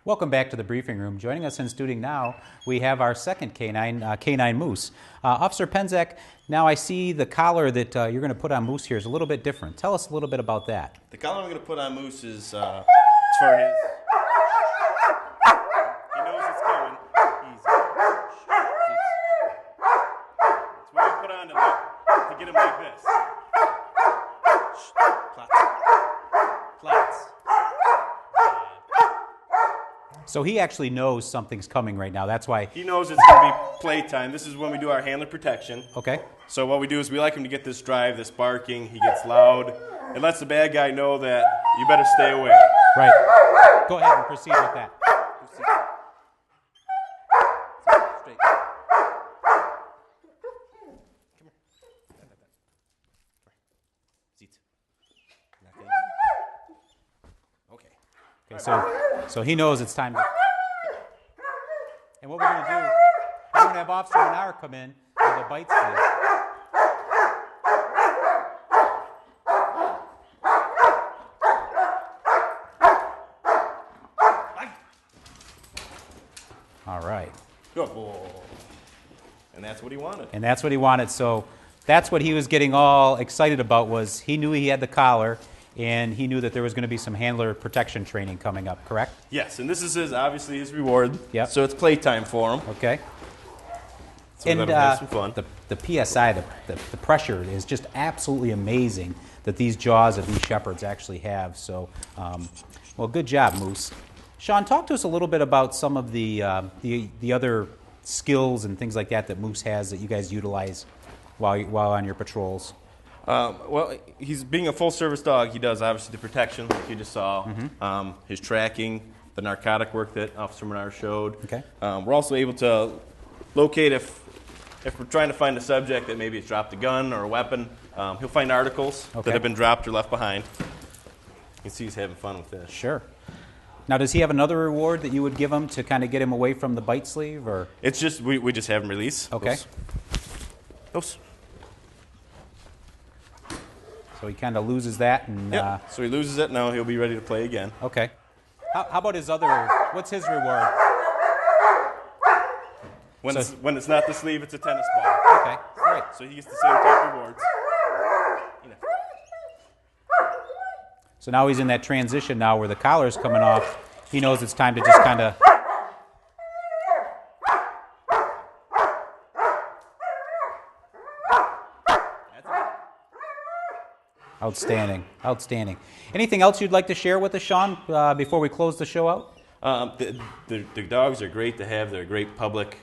Welcome back to the briefing room. Joining us in studio now, we have our second K-9, K-9 Moose. Officer Penzak, now I see the collar that you're going to put on Moose here is a little bit different. Tell us a little bit about that. The collar I'm going to put on Moose is it's for his... He knows it's coming. Easy. It's what I put on to get him like this. Plats. So he actually knows something's coming right now. That's why... He knows it's going to be playtime. This is when we do our handler protection. Okay. So what we do is we like him to get this drive, this barking. He gets loud. It lets the bad guy know that you better stay away. Right. Go ahead and proceed with that. Straight. Come here. Seats. Okay. Okay, so he knows it's time to... And what we're going to do, we're going to have Officer Menard come in with a bite sleeve. All right. Good boy. And that's what he wanted. And that's what he wanted. So that's what he was getting all excited about, was he knew he had the collar, and he knew that there was going to be some handler protection training coming up, correct? Yes, and this is obviously his reward. Yep. So it's playtime for him. Okay. So And that'll have some fun. the PSI, the pressure is just absolutely amazing that these jaws of these shepherds actually have. So, well, good job, Moose. Sean, talk to us a little bit about some of the other skills and things like that Moose has that you guys utilize while on your patrols. Well, he's being a full-service dog. He does obviously the protection, like you just saw, his tracking, the narcotic work that Officer Menard showed. Okay. We're also able to locate if we're trying to find a subject that maybe has dropped a gun or a weapon. He'll find articles that have been dropped or left behind. You can see he's having fun with this. Sure. Now, does he have another reward that you would give him to kind of get him away from the bite sleeve, or? It's just we just have him release. Okay. Those. So he kind of loses that, and Yep. So he loses it. Now he'll be ready to play again. okay. How about his other? What's his reward? When it's not the sleeve, it's a tennis ball. Okay, great. So he gets the same type of rewards. You know. So now he's in that transition now where the collar's coming off. He knows it's time to just kind of... Outstanding, outstanding. Anything else you'd like to share with us, Sean, before we close the show out? The dogs are great to have. They're great public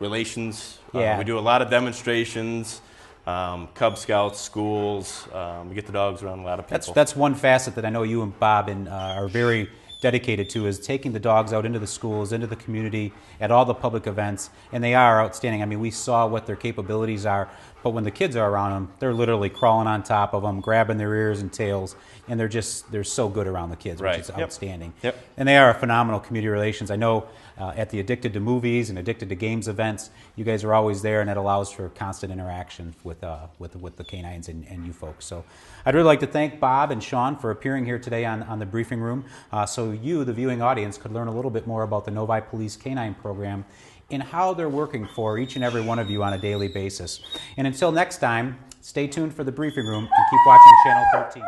relations. Yeah. We do a lot of demonstrations, Cub Scouts, schools. We get the dogs around a lot of people. That's one facet that I know you and Bob are very dedicated to, is taking the dogs out into the schools, into the community, at all the public events, and they are outstanding. I mean, we saw what their capabilities are, but when the kids are around them, they're literally crawling on top of them, grabbing their ears and tails, and they're so good around the kids, which is outstanding. Yep. And they are a phenomenal community relations. I know at the Addicted to Movies and Addicted to Games events, you guys are always there, and it allows for constant interaction with the canines and you folks. So I'd really like to thank Bob and Sean for appearing here today on the briefing room, so you, the viewing audience, could learn a little bit more about the Novi Police K-9 program and how they're working for each and every one of you on a daily basis. And until next time, stay tuned for the briefing room and keep watching Channel 13.